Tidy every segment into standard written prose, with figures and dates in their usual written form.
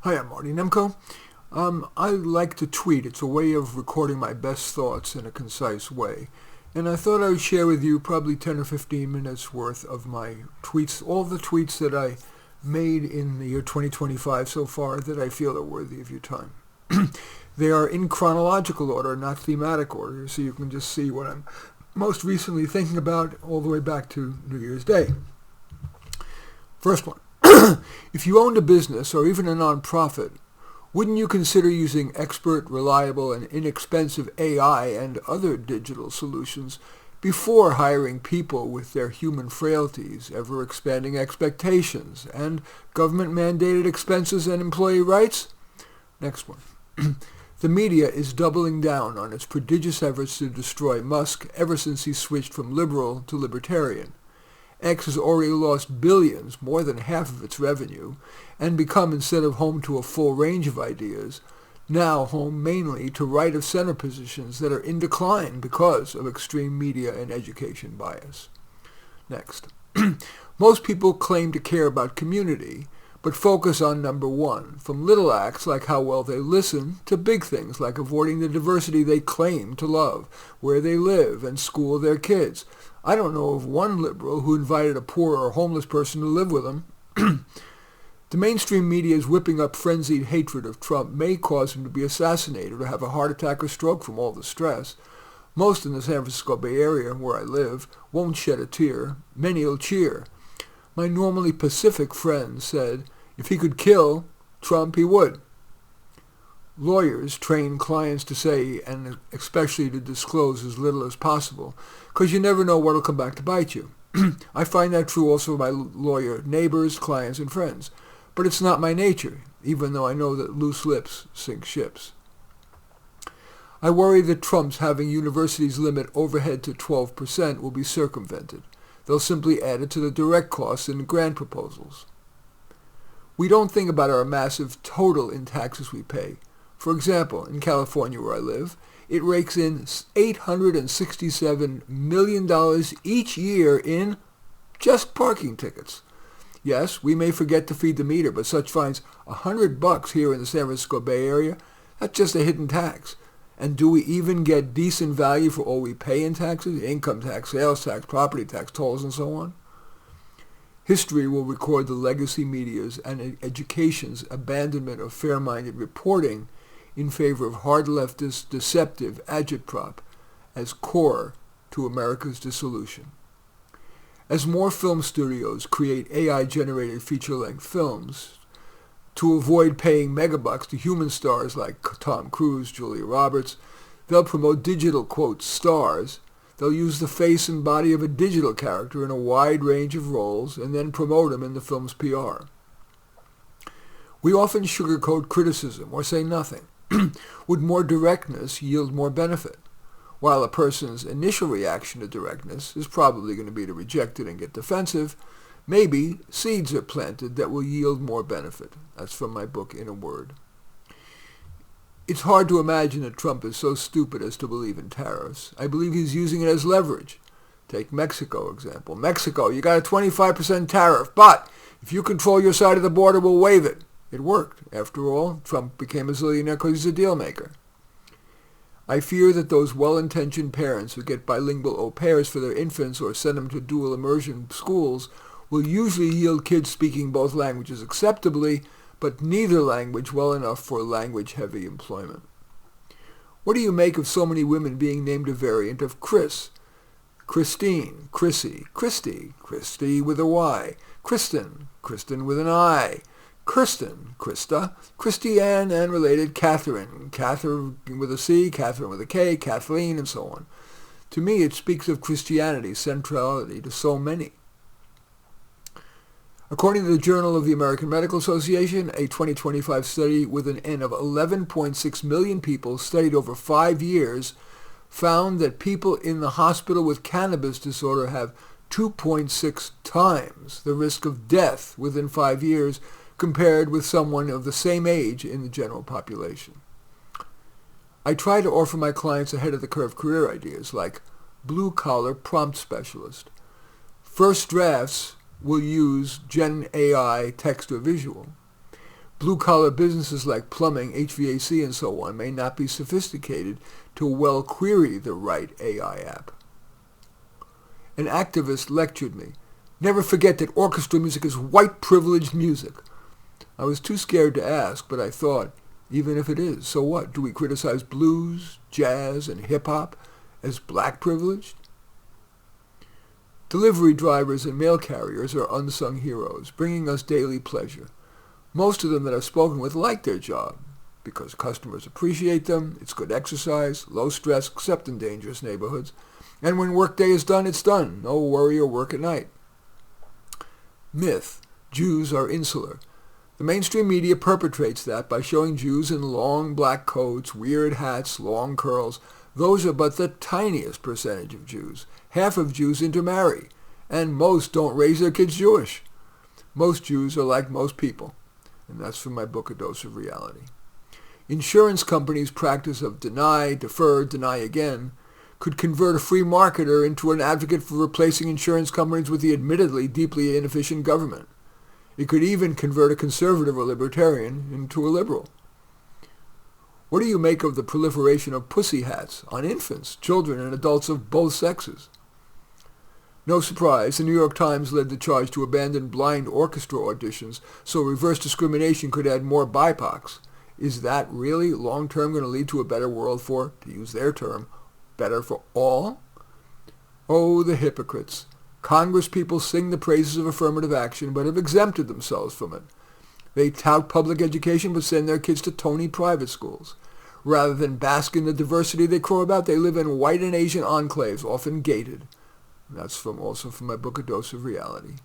Hi, I'm Marty Nemko. I like to tweet. It's a way of recording my best thoughts in a concise way. And I thought I would share with you probably 10 or 15 minutes worth of my tweets, all the tweets that I made in the year 2025 so far that I feel are worthy of your time. They are in chronological order, not thematic order, so you can just see what I'm most recently thinking about all the way back to New Year's Day. First one. If you owned a business or even a nonprofit, wouldn't you consider using expert, reliable, and inexpensive AI and other digital solutions before hiring people with their human frailties, ever-expanding expectations, and government-mandated expenses and employee rights? Next one. The media is doubling down on its prodigious efforts to destroy Musk ever since he switched from liberal to libertarian. X has already lost billions, more than half of its revenue, and become, instead of home to a full range of ideas, now home mainly to right-of-center positions that are in decline because of extreme media and education bias. Next. Most people claim to care about community, but focus on number one, from little acts like how well they listen to big things like avoiding the diversity they claim to love, where they live, and school their kids. I don't know of one liberal who invited a poor or homeless person to live with him. The mainstream media's whipping up frenzied hatred of Trump may cause him to be assassinated or have a heart attack or stroke from all the stress. Most in the San Francisco Bay Area, where I live, won't shed a tear. Many will cheer. My normally pacific friend said if he could kill Trump, he would. Lawyers train clients to say, and especially to disclose as little as possible, because you never know what will come back to bite you. I find that true also of my lawyer neighbors, clients, and friends. But it's not my nature, even though I know that loose lips sink ships. I worry that Trump's having universities limit overhead to 12% will be circumvented. They'll simply add it to the direct costs in grant proposals. We don't think about our massive total in taxes we pay. For example, in California where I live, it rakes in $867 million each year in just parking tickets. Yes, we may forget to feed the meter, but such fines $100 here in the San Francisco Bay Area, that's just a hidden tax. And do we even get decent value for all we pay in taxes? Income tax, sales tax, property tax, tolls, and so on? History will record the legacy media's and education's abandonment of fair-minded reporting in favor of hard leftist, deceptive agitprop as core to America's dissolution. As more film studios create AI-generated feature-length films to avoid paying megabucks to human stars like Tom Cruise, Julia Roberts, they'll promote digital, quote, stars. They'll use the face and body of a digital character in a wide range of roles and then promote him in the film's PR. We often sugarcoat criticism or say nothing. Would more directness yield more benefit? While a person's initial reaction to directness is probably going to be to reject it and get defensive, maybe seeds are planted that will yield more benefit. That's from my book, In a Word. It's hard to imagine that Trump is so stupid as to believe in tariffs. I believe he's using it as leverage. Take Mexico example. Mexico, you got a 25% tariff, but if you control your side of the border, we'll waive it. It worked. After all, Trump became a zillionaire because he's a deal maker. I fear that those well-intentioned parents who get bilingual au pairs for their infants or send them to dual immersion schools will usually yield kids speaking both languages acceptably, but neither language well enough for language-heavy employment. What do you make of so many women being named a variant of Chris? Christine, Chrissy, Christy, Christy with a Y, Kristen, Kristen with an I, Kirsten, Krista, Christiane, and related Catherine, Catherine with a C, Catherine with a K, Kathleen, and so on. To me, it speaks of Christianity's centrality to so many. According to the Journal of the American Medical Association, a 2025 study with an N of 11.6 million people studied over 5 years found that people in the hospital with cannabis disorder have 2.6 times the risk of death within 5 years compared with someone of the same age in the general population. I try to offer my clients ahead-of-the-curve career ideas like blue-collar prompt specialist. First drafts will use Gen AI text or visual. Blue-collar businesses like plumbing, HVAC, and so on may not be sophisticated to well query the right AI app. An activist lectured me, "Never forget that orchestra music is white privileged music." I was too scared to ask, but I thought, even if it is, so what? Do we criticize blues, jazz, and hip-hop as black privileged? Delivery drivers and mail carriers are unsung heroes, bringing us daily pleasure. Most of them that I've spoken with like their job because customers appreciate them, it's good exercise, low stress, except in dangerous neighborhoods, and when workday is done, it's done. No worry or work at night. Myth: Jews are insular. The mainstream media perpetrates that by showing Jews in long black coats, weird hats, long curls. Those are but the tiniest percentage of Jews. Half of Jews intermarry, and most don't raise their kids Jewish. Most Jews are like most people, and that's from my book, A Dose of Reality. Insurance companies' practice of deny, defer, deny again could convert a free marketer into an advocate for replacing insurance companies with the admittedly deeply inefficient government. It could even convert a conservative or libertarian into a liberal. What do you make of the proliferation of pussy hats on infants, children, and adults of both sexes? No surprise, the New York Times led the charge to abandon blind orchestra auditions so reverse discrimination could add more BIPOCs. Is that really long-term going to lead to a better world for, to use their term, better for all? Oh, the hypocrites. Congress people sing the praises of affirmative action but have exempted themselves from it. They tout public education but send their kids to Tony private schools. Rather than bask in the diversity they crow about, they live in white and Asian enclaves, often gated. That's also from my book, A Dose of Reality.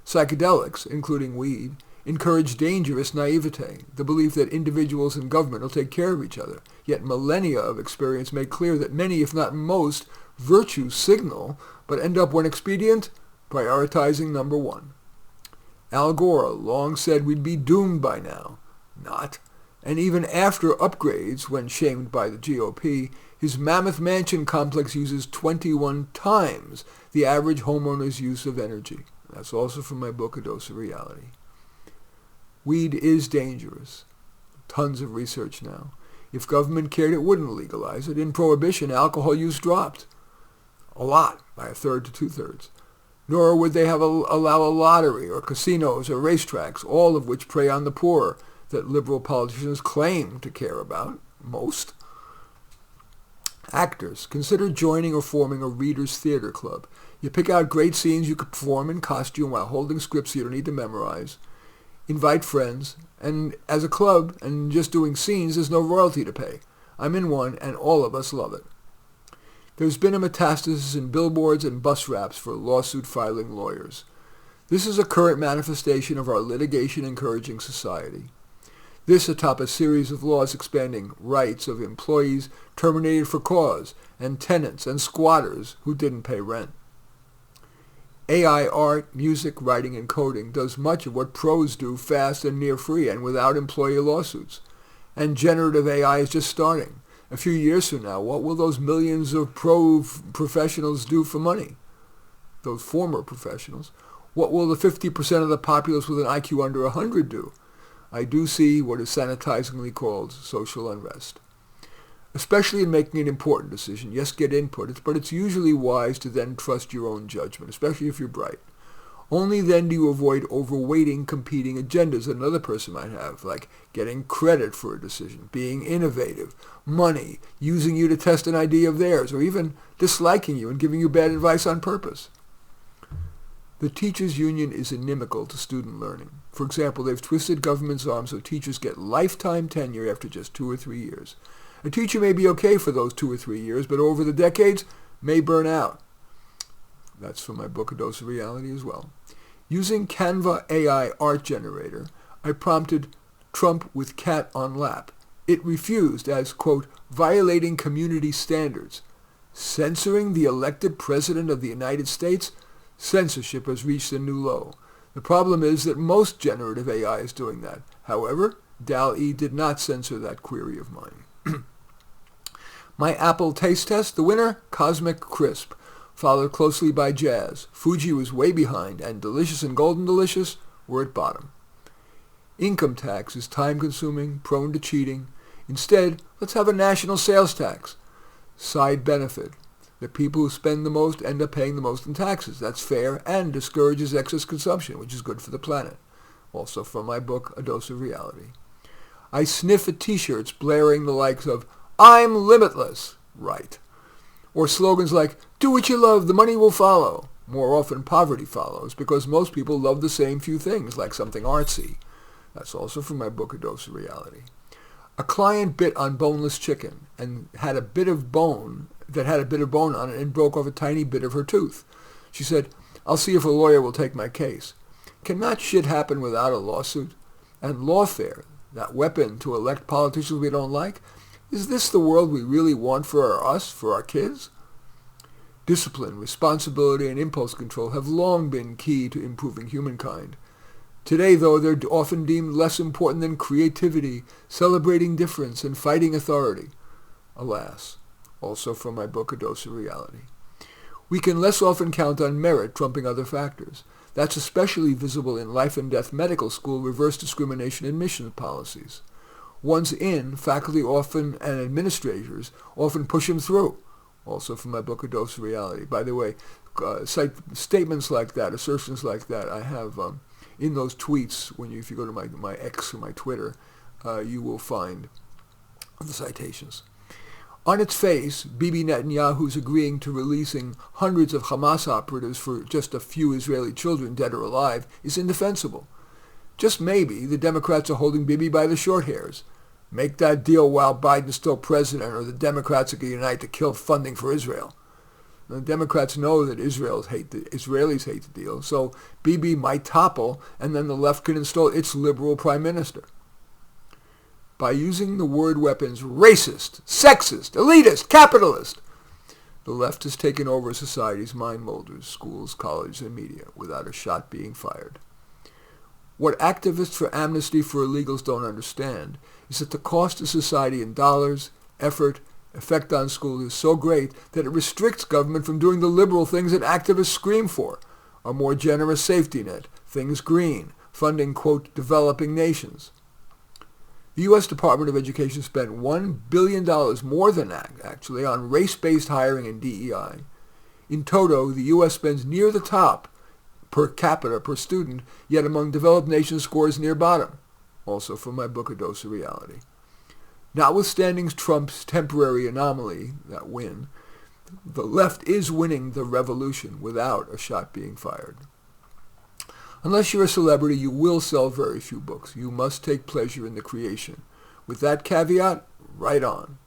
Psychedelics, including weed, encourage dangerous naivete, the belief that individuals and government will take care of each other. Yet millennia of experience make clear that many, if not most, virtues signal, but end up when expedient, prioritizing number one. Al Gore long said we'd be doomed by now. Not. And even after upgrades, when shamed by the GOP, his mammoth mansion complex uses 21 times the average homeowner's use of energy. That's also from my book, A Dose of Reality. Weed is dangerous. Tons of research now. If government cared, it wouldn't legalize it. In Prohibition, alcohol use dropped. A lot, by a third to two-thirds. Nor would they allow a lottery or casinos or racetracks, all of which prey on the poor, that liberal politicians claim to care about, most. Actors, consider joining or forming a readers' theater club. You pick out great scenes you could perform in costume while holding scripts you don't need to memorize. Invite friends, and as a club and just doing scenes, there's no royalty to pay. I'm in one, and all of us love it. There's been a metastasis in billboards and bus wraps for lawsuit-filing lawyers. This is a current manifestation of our litigation-encouraging society. This atop a series of laws expanding rights of employees terminated for cause, and tenants and squatters who didn't pay rent. AI art, music, writing, and coding does much of what pros do fast and near free and without employee lawsuits. And generative AI is just starting. A few years from now, what will those millions of professionals do for money? Those former professionals. What will the 50% of the populace with an IQ under 100 do? I do see what is sanitizingly called social unrest. Especially in making an important decision. Yes, get input, but it's usually wise to then trust your own judgment, especially if you're bright. Only then do you avoid overweighting competing agendas that another person might have, like getting credit for a decision, being innovative, money, using you to test an idea of theirs, or even disliking you and giving you bad advice on purpose. The teachers' union is inimical to student learning. For example, they've twisted government's arm so teachers get lifetime tenure after just 2 or 3 years. A teacher may be okay for those 2 or 3 years, but over the decades may burn out. That's from my book, A Dose of Reality, as well. Using Canva AI art generator, I prompted Trump with cat on lap. It refused as, quote, violating community standards. Censoring the elected president of the United States? Censorship has reached a new low. The problem is that most generative AI is doing that. However, DALL-E did not censor that query of mine. My Apple taste test, the winner, Cosmic Crisp, followed closely by Jazz. Fuji was way behind, and Delicious and Golden Delicious were at bottom. Income tax is time-consuming, prone to cheating. Instead, let's have a national sales tax. Side benefit. The people who spend the most end up paying the most in taxes. That's fair and discourages excess consumption, which is good for the planet. Also from my book, A Dose of Reality. I sniff at t-shirts blaring the likes of, "I'm limitless," right. Or slogans like, "Do what you love, the money will follow." More often poverty follows because most people love the same few things, like something artsy. That's also from my book, A Dose of Reality. A client bit on boneless chicken and had a bit of bone on it and broke off a tiny bit of her tooth. She said, "I'll see if a lawyer will take my case." Can that shit happen without a lawsuit? And lawfare, that weapon to elect politicians we don't like? Is this the world we really want for us, for our kids? Discipline, responsibility, and impulse control have long been key to improving humankind. Today, though, they're often deemed less important than creativity, celebrating difference, and fighting authority. Alas. Also from my book, A Dose of Reality. We can less often count on merit trumping other factors. That's especially visible in life and death medical school reverse discrimination admission policies. Once in, faculty and administrators often push them through. Also from my book, A Dose of Reality. By the way, statements like that, assertions like that, I have in those tweets. If you go to my X or my Twitter, you will find the citations. On its face, Bibi Netanyahu's agreeing to releasing hundreds of Hamas operatives for just a few Israeli children, dead or alive, is indefensible. Just maybe the Democrats are holding Bibi by the short hairs. Make that deal while Biden's still president, or the Democrats are going to unite to kill funding for Israel. The Democrats know that Israelis hate the deal, so Bibi might topple, and then the left can install its liberal prime minister. By using the word weapons racist, sexist, elitist, capitalist, the left has taken over society's mind molders, schools, colleges, and media, without a shot being fired. What activists for amnesty for illegals don't understand is that the cost to society in dollars, effort, effect on schools is so great that it restricts government from doing the liberal things that activists scream for. A more generous safety net, things green, funding, quote, developing nations. The U.S. Department of Education spent $1 billion more than that, actually, on race-based hiring and DEI. In toto, the U.S. spends near the top per capita per student, yet among developed nations scores near bottom. Also from my book, A Dose of Reality. Notwithstanding Trump's temporary anomaly, that win, the left is winning the revolution without a shot being fired. Unless you're a celebrity, you will sell very few books. You must take pleasure in the creation. With that caveat, right on.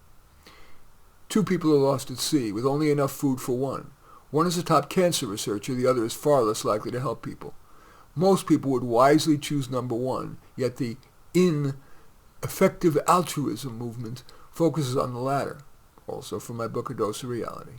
2 people are lost at sea with only enough food for one. One is a top cancer researcher, the other is far less likely to help people. Most people would wisely choose number 1, yet the effective altruism movement focuses on the latter. Also from my book, A Dose of Reality.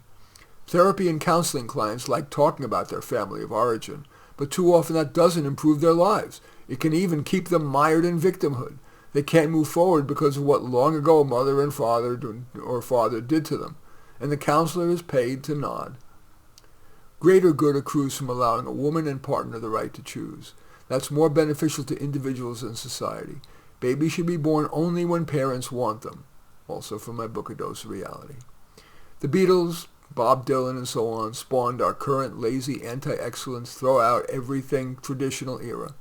Therapy and counseling clients like talking about their family of origin, but too often that doesn't improve their lives. It can even keep them mired in victimhood. They can't move forward because of what long ago mother and father did to them, and the counselor is paid to nod. Greater good accrues from allowing a woman and partner the right to choose. That's more beneficial to individuals and society. Babies should be born only when parents want them. Also from my book, A Dose of Reality. The Beatles, Bob Dylan, and so on spawned our current lazy anti-excellence, throw out everything traditional era.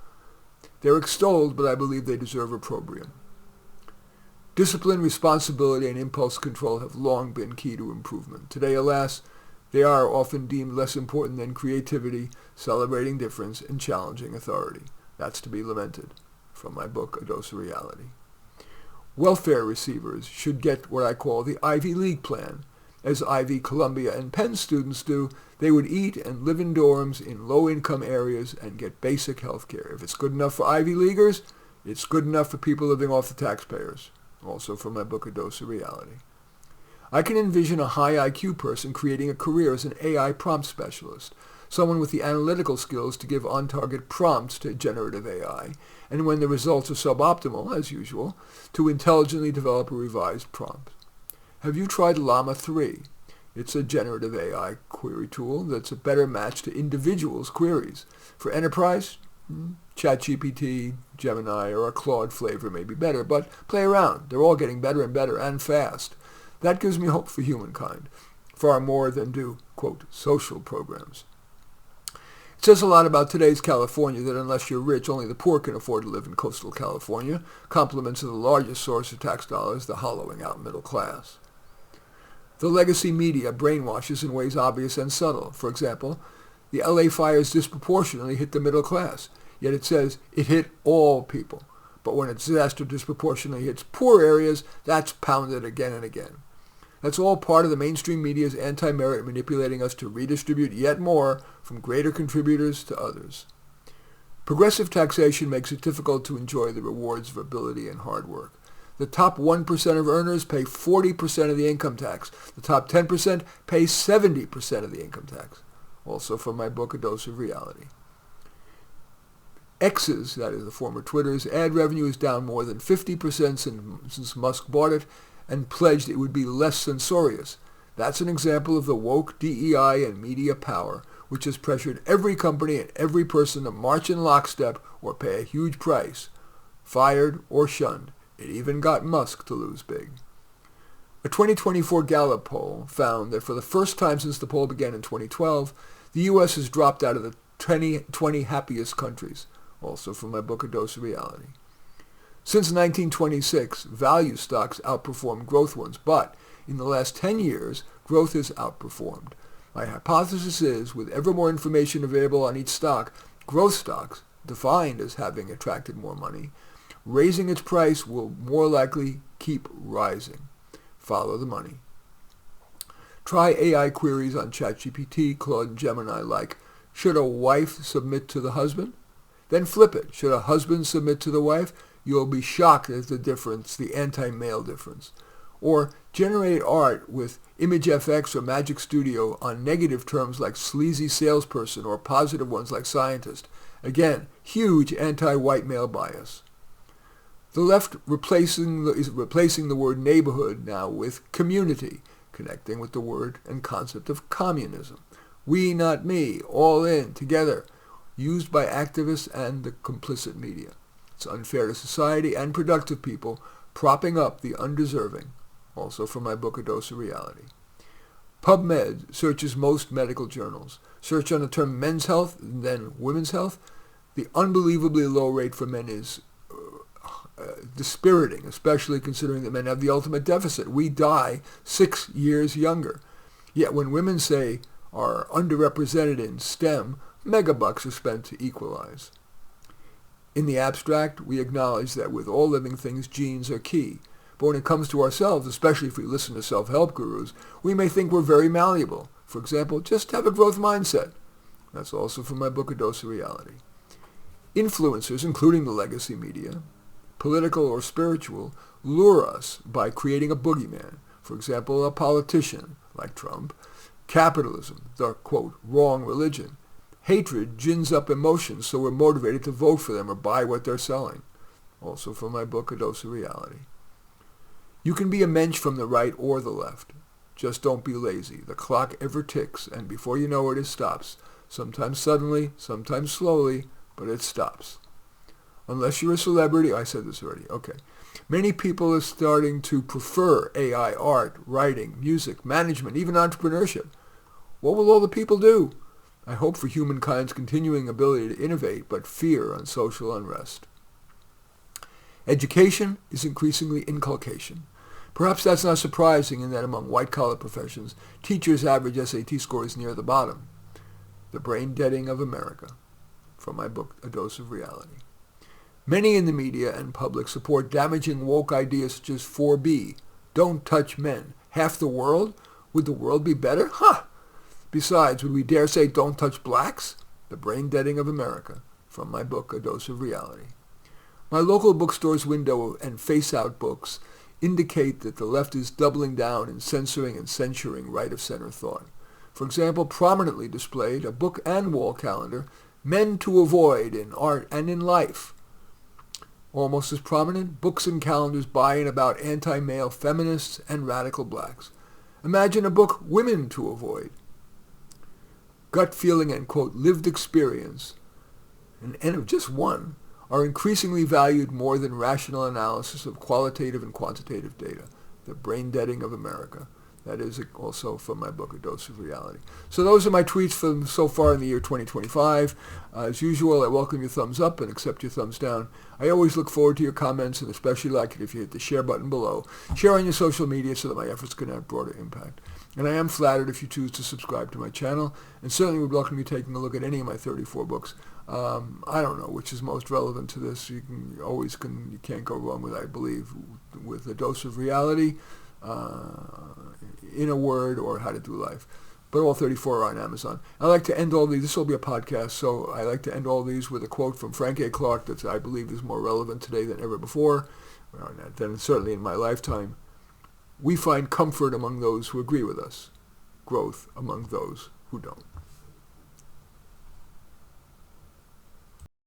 They're extolled, but I believe they deserve opprobrium. Discipline, responsibility, and impulse control have long been key to improvement. Today, alas, they are often deemed less important than creativity, celebrating difference, and challenging authority. That's to be lamented. From my book, A Dose of Reality. Welfare receivers should get what I call the Ivy League plan. As Ivy, Columbia, and Penn students do, they would eat and live in dorms in low-income areas and get basic health care. If it's good enough for Ivy Leaguers, it's good enough for people living off the taxpayers. Also from my book, A Dose of Reality. I can envision a high IQ person creating a career as an AI prompt specialist, someone with the analytical skills to give on-target prompts to generative AI, and when the results are suboptimal, as usual, to intelligently develop a revised prompt. Have you tried Llama 3? It's a generative AI query tool that's a better match to individuals' queries. For enterprise, ChatGPT, Gemini, or a Claude flavor may be better, but play around. They're all getting better and better and fast. That gives me hope for humankind, far more than do, quote, social programs. It says a lot about today's California that unless you're rich, only the poor can afford to live in coastal California. Compliments of the largest source of tax dollars, the hollowing out middle class. The legacy media brainwashes in ways obvious and subtle. For example, the LA fires disproportionately hit the middle class, yet it says it hit all people. But when a disaster disproportionately hits poor areas, that's pounded again and again. That's all part of the mainstream media's anti-merit manipulating us to redistribute yet more from greater contributors to others. Progressive taxation makes it difficult to enjoy the rewards of ability and hard work. The top 1% of earners pay 40% of the income tax. The top 10% pay 70% of the income tax. Also from my book, A Dose of Reality. X's, that is the former Twitter's, ad revenue is down more than 50% since Musk bought it and pledged it would be less censorious. That's an example of the woke DEI and media power, which has pressured every company and every person to march in lockstep or pay a huge price, fired or shunned. It even got Musk to lose big. A 2024 Gallup poll found that for the first time since the poll began in 2012, the U.S. has dropped out of the 20 happiest countries. Also from my book, A Dose of Reality. Since 1926, value stocks outperformed growth ones, but in the last 10 years, growth has outperformed. My hypothesis is, with ever more information available on each stock, growth stocks, defined as having attracted more money, raising its price will more likely keep rising. Follow the money. Try AI queries on ChatGPT, Claude, and Gemini like, should a wife submit to the husband? Then flip it. Should a husband submit to the wife? You'll be shocked at the difference, the anti-male difference. Or generate art with ImageFX or Magic Studio on negative terms like sleazy salesperson or positive ones like scientist. Again, huge anti-white male bias. The left is replacing the word neighborhood now with community, connecting with the word and concept of communism. We, not me, all in, together. Used by activists and the complicit media. It's unfair to society and productive people, propping up the undeserving. Also from my book, A Dose of Reality. PubMed searches most medical journals. Search on the term men's health, then women's health. The unbelievably low rate for men is dispiriting, especially considering that men have the ultimate deficit. We die 6 years younger. Yet when women say are underrepresented in STEM, megabucks are spent to equalize. In the abstract, we acknowledge that with all living things, genes are key. But when it comes to ourselves, especially if we listen to self-help gurus, we may think we're very malleable. For example, just have a growth mindset. That's also from my book, A Dose of Reality. Influencers, including the legacy media, political or spiritual, lure us by creating a boogeyman. For example, a politician, like Trump. Capitalism, the, quote, wrong religion. Hatred gins up emotions, so we're motivated to vote for them or buy what they're selling. Also from my book, A Dose of Reality. You can be a mensch from the right or the left. Just don't be lazy. The clock ever ticks, and before you know it stops. Sometimes suddenly, sometimes slowly, but it stops. Unless you're a celebrity, I said this already, okay. Many people are starting to prefer AI art, writing, music, management, even entrepreneurship. What will all the people do? I hope for humankind's continuing ability to innovate, but fear on social unrest. Education is increasingly inculcation. Perhaps that's not surprising in that among white-collar professions, teachers' average SAT score is near the bottom. The brain deading of America. From my book, A Dose of Reality. Many in the media and public support damaging woke ideas such as 4B, don't touch men. Half the world? Would the world be better? Huh! Besides, would we dare say don't touch blacks? The brain deading of America. From my book, A Dose of Reality. My local bookstore's window and face-out books indicate that the left is doubling down in censoring and censuring right-of-center thought. For example, prominently displayed a book and wall calendar, Men to Avoid in Art and in Life. Almost as prominent, books and calendars by and about anti-male feminists and radical blacks. Imagine a book, Women to Avoid. Gut feeling and, quote, lived experience. an N of just 1, are increasingly valued more than rational analysis of qualitative and quantitative data. The brain deading of America. That is also from my book, A Dose of Reality. So those are my tweets from so far in the year 2025. As usual, I welcome your thumbs up and accept your thumbs down. I always look forward to your comments, and especially like it if you hit the share button below. Share on your social media so that my efforts can have broader impact. And I am flattered if you choose to subscribe to my channel, and certainly would welcome you taking a look at any of my 34 books. I don't know which is most relevant to this. You can't go wrong with, I believe, with A Dose of Reality, In a Word, or How to Do Life. But all 34 are on Amazon. I like to end all these. This will be a podcast, so I like to end all these with a quote from Frank A. Clark that I believe is more relevant today than ever before, than certainly in my lifetime. We find comfort among those who agree with us, growth among those who don't.